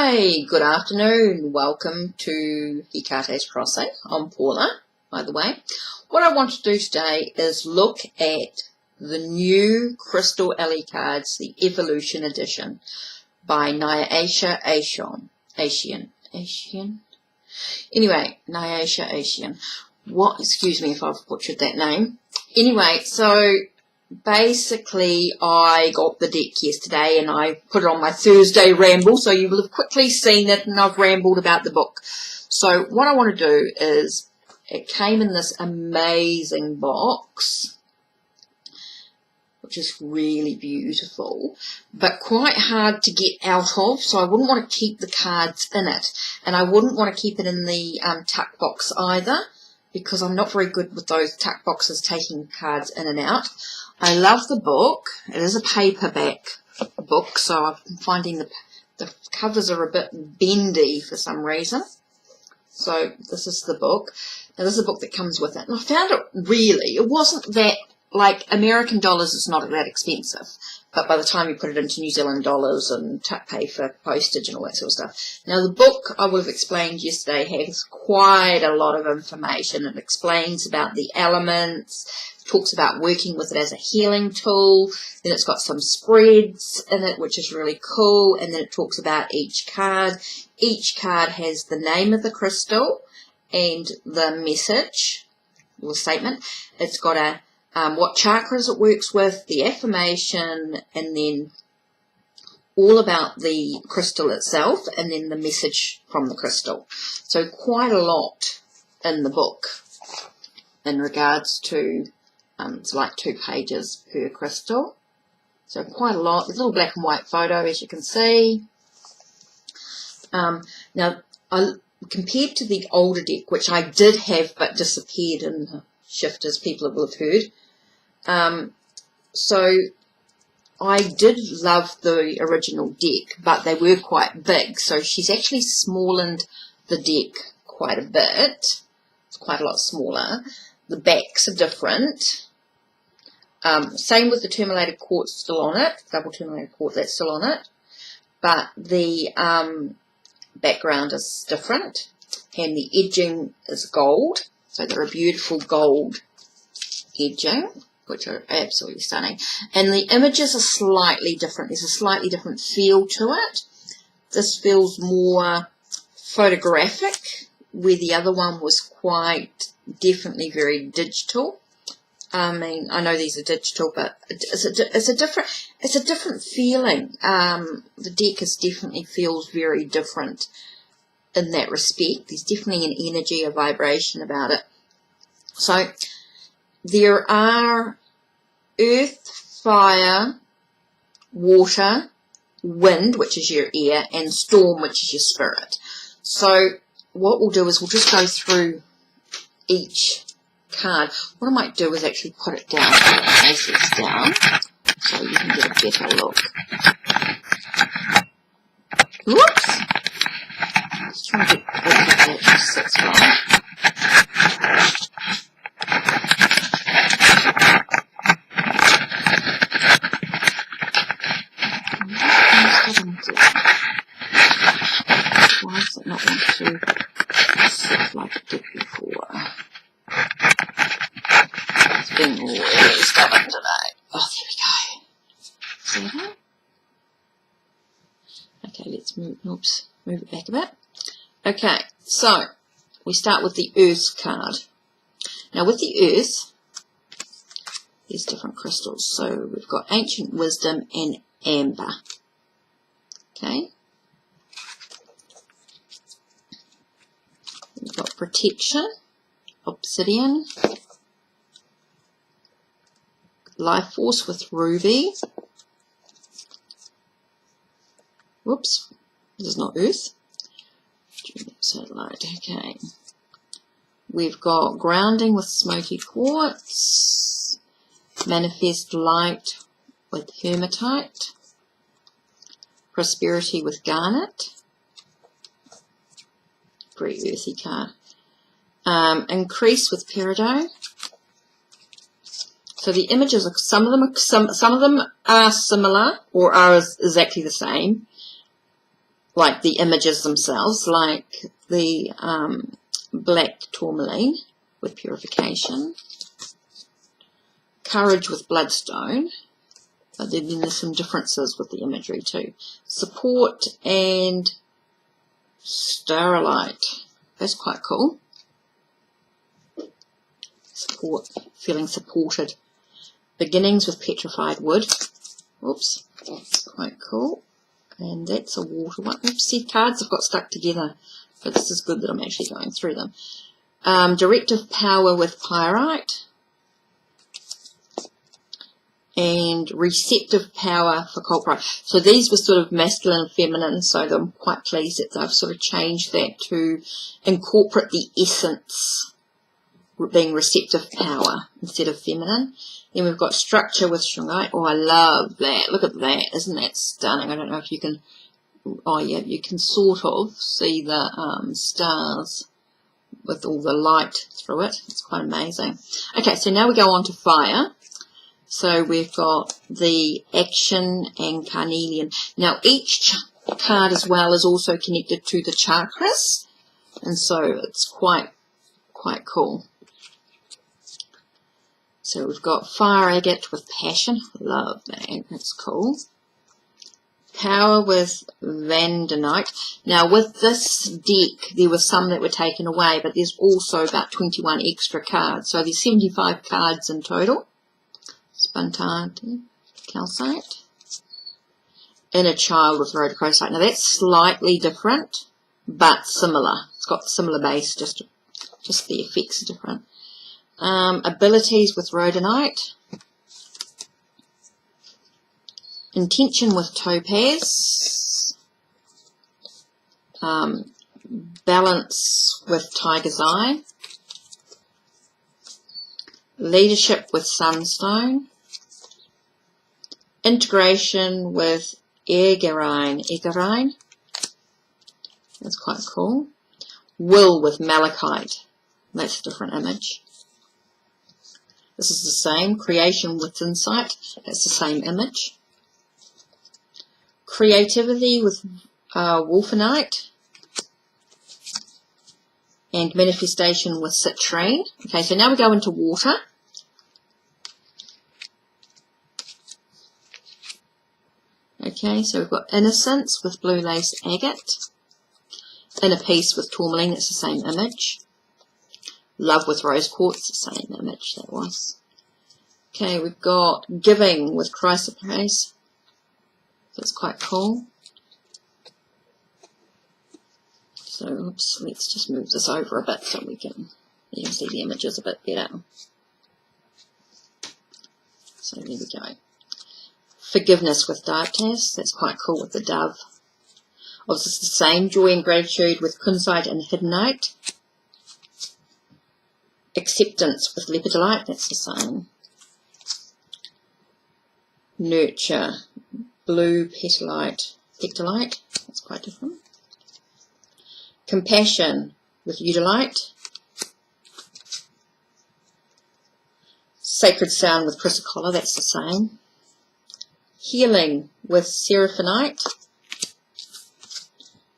Hi, good afternoon. Welcome to Hekate's Crossing. I'm Paula, by the way. What I want to do today is look at the new Crystal LE cards, the Evolution Edition by Nyasha Asian. Anyway, Nyasha Asian. Excuse me if I've butchered that name. Anyway, so basically I got the deck yesterday and I put it on my Thursday ramble, so you will have quickly seen it and I've rambled about the book. So what I want to do is, it came in this amazing box, which is really beautiful, but quite hard to get out of, so I wouldn't want to keep the cards in it, and I wouldn't want to keep it in the tuck box either, because I'm not very good with those tuck boxes taking cards in and out. I love the book. It is a paperback book, so I'm finding the covers are a bit bendy for some reason. So this is the book. Now this is a book that comes with it. And I found it wasn't that, like, American dollars is not that expensive. But by the time you put it into New Zealand dollars and pay for postage and all that sort of stuff. Now the book, I would have explained yesterday, has quite a lot of information. It explains about the elements, talks about working with it as a healing tool. Then it's got some spreads in it, which is really cool. And then it talks about each card. Each card has the name of the crystal and the message or statement. It's got a what chakras it works with, the affirmation, and then all about the crystal itself, and then the message from the crystal. So quite a lot in the book in regards to, it's like 2 pages per crystal. So quite a lot. There's a little black and white photo, as you can see. Now, compared to the older deck, which I did have but disappeared in the shift, as people will have heard, so I did love the original deck, but they were quite big, so she's actually smallened the deck quite a bit. It's quite a lot smaller. The backs are different. Same with the tourmalated quartz still on it, double tourmalated quartz, that's still on it, but the background is different, and the edging is gold, so they're a beautiful gold edging, which are absolutely stunning. And the images are slightly different. There's a slightly different feel to it. This feels more photographic, where the other one was quite definitely very digital. I mean, I know these are digital, but it's a different feeling. The deck definitely feels very different in that respect. There's definitely an energy, a vibration about it. So there are earth, fire, water, wind, which is your air, and storm, which is your spirit. So what we'll do is we'll just go through each card. What I might do is actually put it down, face this down, so you can get a better look. Whoops! Let's try to get that actually sits right. Why does it not want to sit like it did before? It's been really stubborn today. Oh, there we go. See that? Okay, let's move it back a bit. Okay, so we start with the Earth card. Now with the Earth, there's different crystals. So we've got Ancient Wisdom and Amber. Okay. We've got Protection, Obsidian, Life Force with Ruby. Whoops, this is not Earth. Satellite, okay. We've got Grounding with Smoky Quartz, Manifest Light with Hematite, Prosperity with Garnet. Very earthy card. Increase with Peridot. So the images are some of them are similar or are exactly the same. like the images themselves, like the black tourmaline with purification, courage with bloodstone, but then there's some differences with the imagery too. Support and sterilite. That's quite cool. Support, feeling supported. Beginnings with petrified wood. Oops, that's quite cool. And that's a water one. Oops, see, cards have got stuck together, but this is good that I'm actually going through them. Directive power with pyrite. And receptive power for copperite. So these were sort of masculine and feminine, so I'm quite pleased that they've sort of changed that to incorporate the essence being receptive power instead of feminine. Then we've got structure with shungite. Oh, I love that. Look at that. Isn't that stunning? I don't know if you can, oh yeah, you can sort of see the stars with all the light through it. It's quite amazing. Okay, so now we go on to fire. So we've got the action and carnelian. Now each card as well is also connected to the chakras, and so it's quite cool. So we've got fire agate with passion. Love that. That's cool. Power with vandanite. Now with this deck, there were some that were taken away, but there's also about 21 extra cards. So there's 75 cards in total. Spontanity, calcite, inner child with rhodochrosite. Now that's slightly different, but similar. It's got similar base, just the effects are different. Abilities with rhodonite, intention with topaz, balance with tiger's eye, leadership with sunstone, integration with egerine, that's quite cool, will with malachite, that's a different image. This is the same, creation with insight, that's the same image. Creativity with wolfenite, and manifestation with citrine. Okay, so now we go into water. Okay, so we've got innocence with blue lace agate, inner peace with tourmaline, that's the same image. Love with rose quartz, the same image that was. Okay, we've got giving with chrysoprase, that's quite cool. So, oops, let's just move this over a bit so we can see the images a bit better. So there we go. Forgiveness with darkness, that's quite cool with the dove. Obviously it's the same, joy and gratitude with kunzite and hiddenite. Acceptance with lepidolite, that's the same. Nurture, blue pectolite, that's quite different. Compassion with eudolite. Sacred sound with chrysocolla, that's the same. Healing with seraphinite.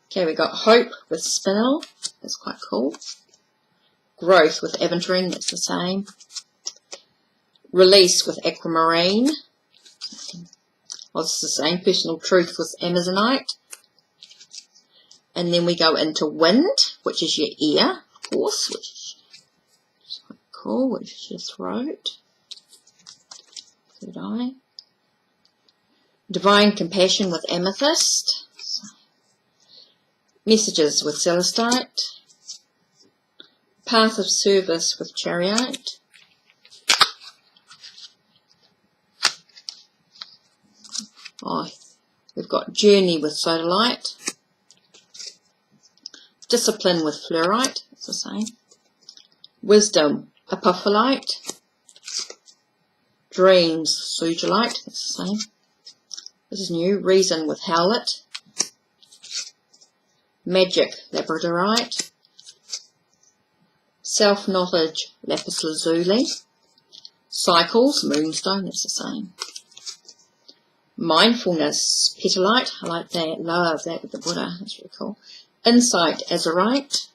Okay, we got hope with spinel, that's quite cool. Growth with aventurine, that's the same. Release with aquamarine. Well, it's the same. Personal truth with amazonite. And then we go into wind, which is your ear, of course, which is quite cool, which is your throat. Third eye. Divine compassion with amethyst. Messages with celestite. Path of service with chariot. Oh, we've got journey with sodalite. Discipline with fluorite, it's the same. Wisdom, apophyllite. Dreams, sugilite, it's the same. This is new. Reason with howlet. Magic, labradorite. Self-knowledge, lapis lazuli. Cycles, moonstone, that's the same. Mindfulness, petalite, I like that, love that with the Buddha, that's really cool. Insight, azurite.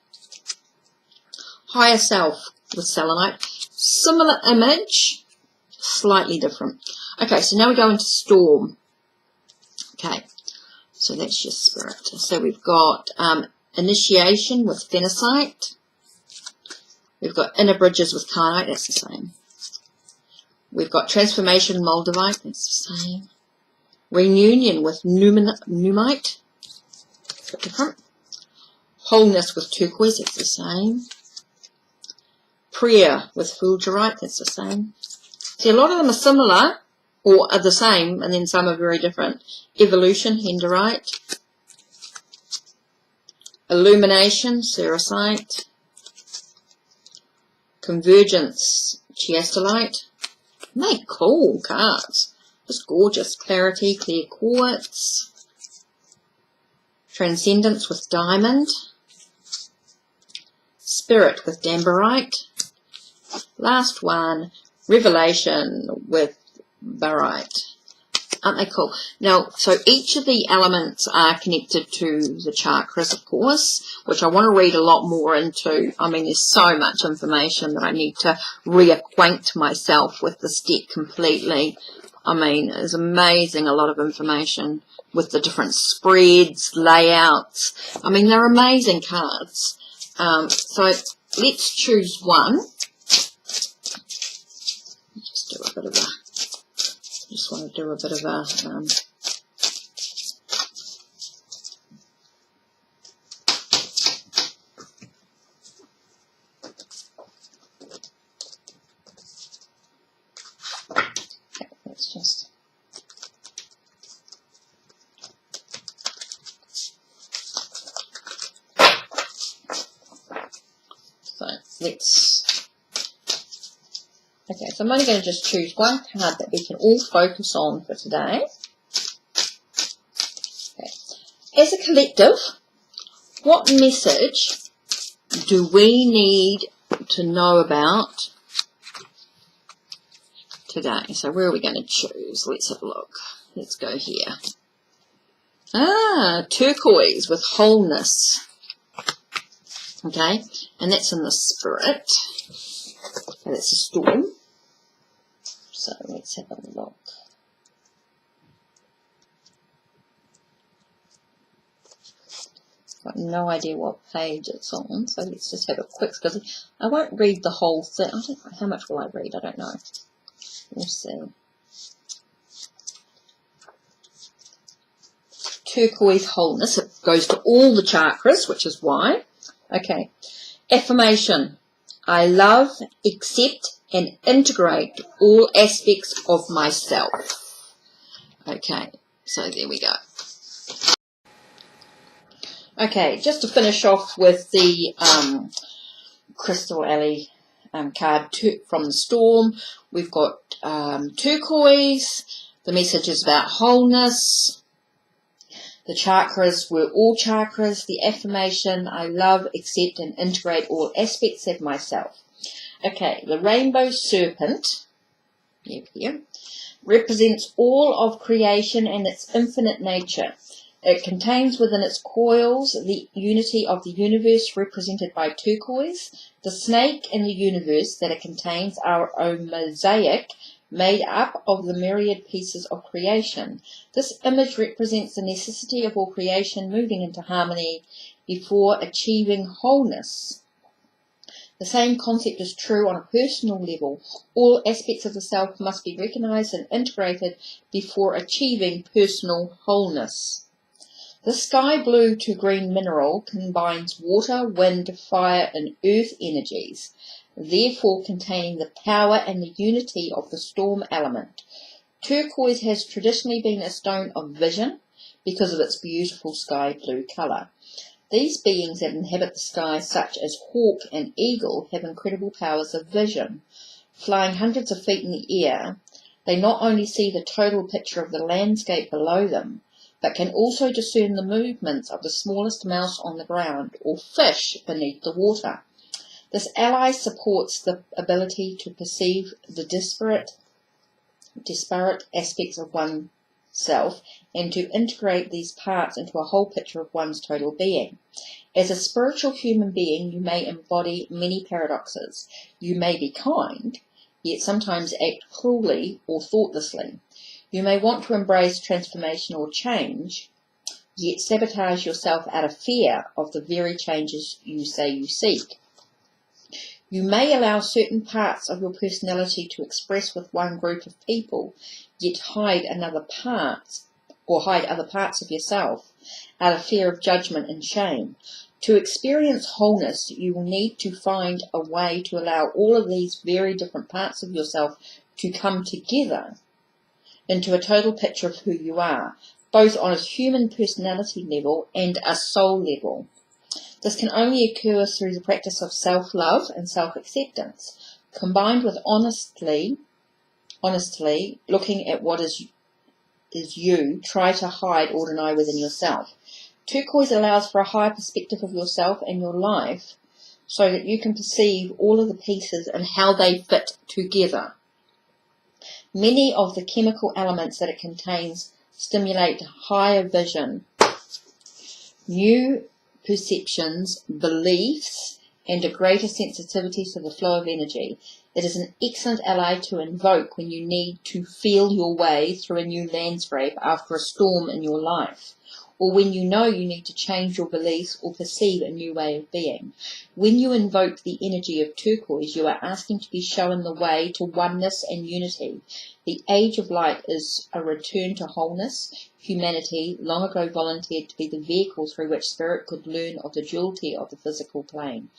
Higher self with selenite. Similar image, slightly different. Okay, so now we go into storm. Okay, so that's your spirit. So we've got initiation with phenacite. We've got inner bridges with carnite, that's the same. We've got transformation moldavite, that's the same. Reunion with numite, a bit different. Wholeness with turquoise, that's the same. Prayer with fulgurite, that's the same. See, a lot of them are similar, or are the same, and then some are very different. Evolution, henderite. Illumination, cerussite. Convergence, chiastolite. Make cool cards. Just gorgeous. Clarity, clear quartz. Transcendence with diamond. Spirit with dambarite. Last one, revelation with barite. Aren't they cool? Now, so each of the elements are connected to the chakras, of course, which I want to read a lot more into. I mean, there's so much information that I need to reacquaint myself with this deck completely. I mean, it's amazing, a lot of information with the different spreads, layouts. I mean, they're amazing cards. So let's choose one. Just do a bit of a... Just want to do a bit of a okay, let's just okay, so I'm only going to just choose one card that we can all focus on for today. Okay. As a collective, what message do we need to know about today? So where are we going to choose? Let's have a look. Let's go here. Turquoise with wholeness. Okay, and that's in the spirit. Okay, that's a storm. So let's have a look. Got no idea what page it's on, so let's just have a quick, because I won't read the whole thing. I don't know, how much will I read? I don't know. We'll see. Turquoise wholeness. It goes to all the chakras, which is why. Okay. Affirmation. I love, accept, and integrate all aspects of myself. Okay, so there we go. Okay, just to finish off with the Crystal Alley card from the storm, we've got turquoise. The message is about wholeness. The chakras were all chakras. The affirmation, I love, accept, and integrate all aspects of myself. Okay, the rainbow serpent here represents all of creation and its infinite nature. It contains within its coils the unity of the universe represented by turquoise. The snake in the universe that it contains are a mosaic made up of the myriad pieces of creation. This image represents the necessity of all creation moving into harmony before achieving wholeness. The same concept is true on a personal level. All aspects of the self must be recognized and integrated before achieving personal wholeness. The sky blue to green mineral combines water, wind, fire, and earth energies, therefore containing the power and the unity of the storm element. Turquoise has traditionally been a stone of vision because of its beautiful sky blue colour. These beings that inhabit the sky, such as hawk and eagle, have incredible powers of vision. Flying hundreds of feet in the air, they not only see the total picture of the landscape below them, but can also discern the movements of the smallest mouse on the ground or fish beneath the water. This ally supports the ability to perceive the disparate aspects of one's self and to integrate these parts into a whole picture of one's total being. As a spiritual human being, you may embody many paradoxes. You may be kind, yet sometimes act cruelly or thoughtlessly. You may want to embrace transformation or change, yet sabotage yourself out of fear of the very changes you say you seek. You may allow certain parts of your personality to express with one group of people, yet hide other parts of yourself out of fear of judgment and shame. To experience wholeness, you will need to find a way to allow all of these very different parts of yourself to come together into a total picture of who you are, both on a human personality level and a soul level. This can only occur through the practice of self-love and self-acceptance, combined with honestly looking at what is you, try to hide or deny within yourself. Turquoise allows for a higher perspective of yourself and your life so that you can perceive all of the pieces and how they fit together. Many of the chemical elements that it contains stimulate higher vision, new perceptions, beliefs, and a greater sensitivity to the flow of energy. It is an excellent ally to invoke when you need to feel your way through a new landscape after a storm in your life, or when you know you need to change your beliefs or perceive a new way of being. When you invoke the energy of turquoise, you are asking to be shown the way to oneness and unity. The age of light is a return to wholeness. Humanity long ago volunteered to be the vehicle through which spirit could learn of the duality of the physical plane.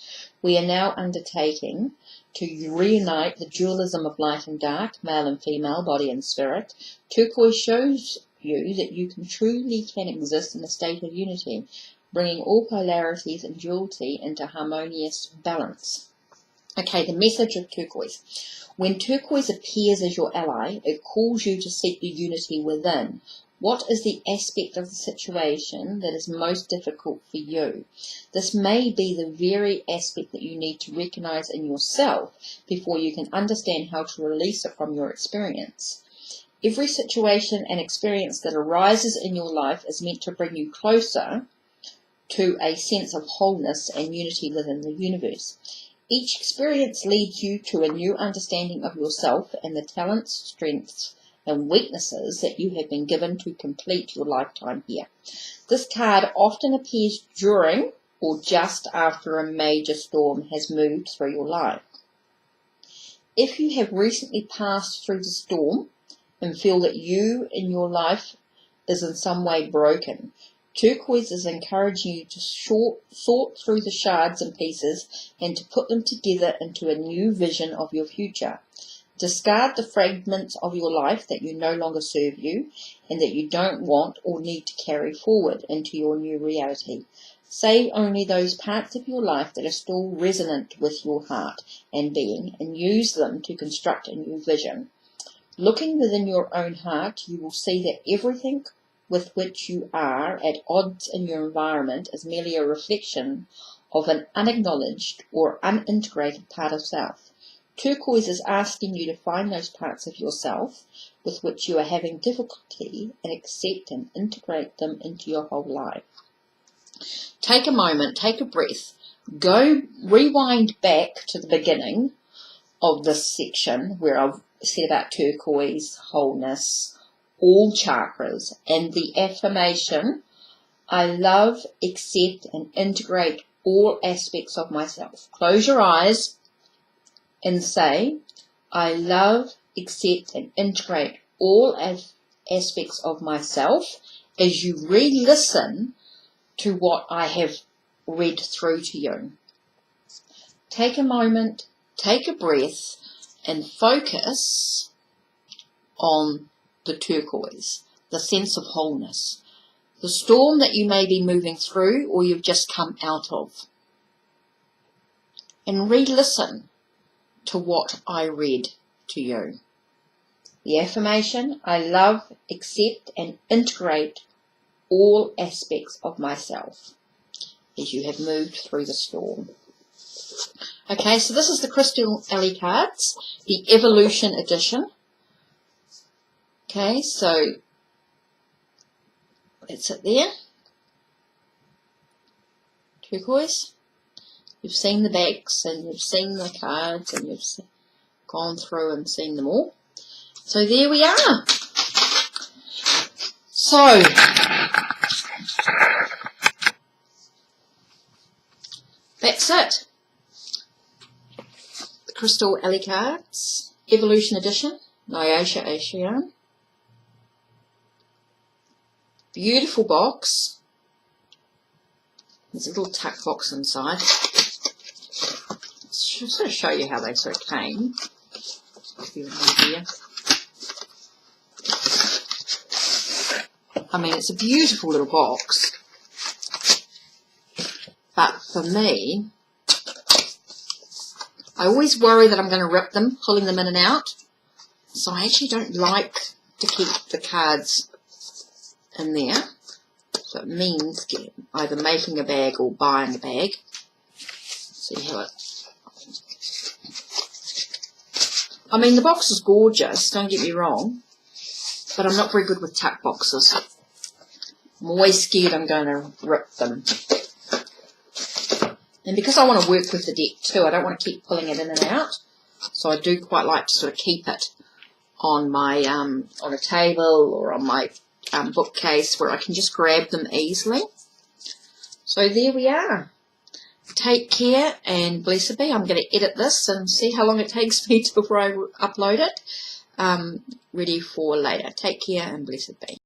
We are now undertaking to reunite the dualism of light and dark, male and female, body and spirit. Turquoise shows you that you truly can exist in a state of unity, bringing all polarities and duality into harmonious balance. Okay, the message of turquoise. When turquoise appears as your ally, it calls you to seek the unity within. What is the aspect of the situation that is most difficult for you? This may be the very aspect that you need to recognize in yourself before you can understand how to release it from your experience. Every situation and experience that arises in your life is meant to bring you closer to a sense of wholeness and unity within the universe. Each experience leads you to a new understanding of yourself and the talents, strengths, and weaknesses that you have been given to complete your lifetime here. This card often appears during or just after a major storm has moved through your life. If you have recently passed through the storm and feel that you in your life is in some way broken, turquoise is encouraging you to sort through the shards and pieces and to put them together into a new vision of your future. Discard the fragments of your life that you no longer serve you and that you don't want or need to carry forward into your new reality. Save only those parts of your life that are still resonant with your heart and being and use them to construct a new vision. Looking within your own heart, you will see that everything with which you are at odds in your environment is merely a reflection of an unacknowledged or unintegrated part of self. Turquoise is asking you to find those parts of yourself with which you are having difficulty and accept and integrate them into your whole life. Take a moment, take a breath, go rewind back to the beginning of this section where I've said about turquoise, wholeness, all chakras, and the affirmation, I love, accept, and integrate all aspects of myself. Close your eyes and say, I love, accept, and integrate all aspects of myself as you re-listen to what I have read through to you. Take a moment, take a breath, and focus on the turquoise, the sense of wholeness, the storm that you may be moving through or you've just come out of. And re-listen to what I read to you. The affirmation, I love, accept, and integrate all aspects of myself as you have moved through the storm. Okay, so this is the Crystal Alley cards, the Evolution Edition. Okay, so That's it there. Turquoise. You've seen the backs and you've seen the cards and you've gone through and seen them all. So there we are. So that's it. The Crystal Alley cards, Evolution Edition, Nyasha Ocean. Beautiful box. There's a little tuck box inside. I'll sort of show you how they sort of came. Give you an idea. I mean, it's a beautiful little box. But for me, I always worry that I'm going to rip them, pulling them in and out. So I actually don't like to keep the cards in there. So it means either making a bag or buying a bag. See how it... I mean, the box is gorgeous, don't get me wrong. But I'm not very good with tuck boxes. I'm always scared I'm going to rip them. And because I want to work with the deck too, I don't want to keep pulling it in and out. So I do quite like to sort of keep it on my on a table or on my bookcase where I can just grab them easily. So there we are. Take care and blessed be. I'm going to edit this and see how long it takes me before I upload it. Ready for later. Take care and blessed be.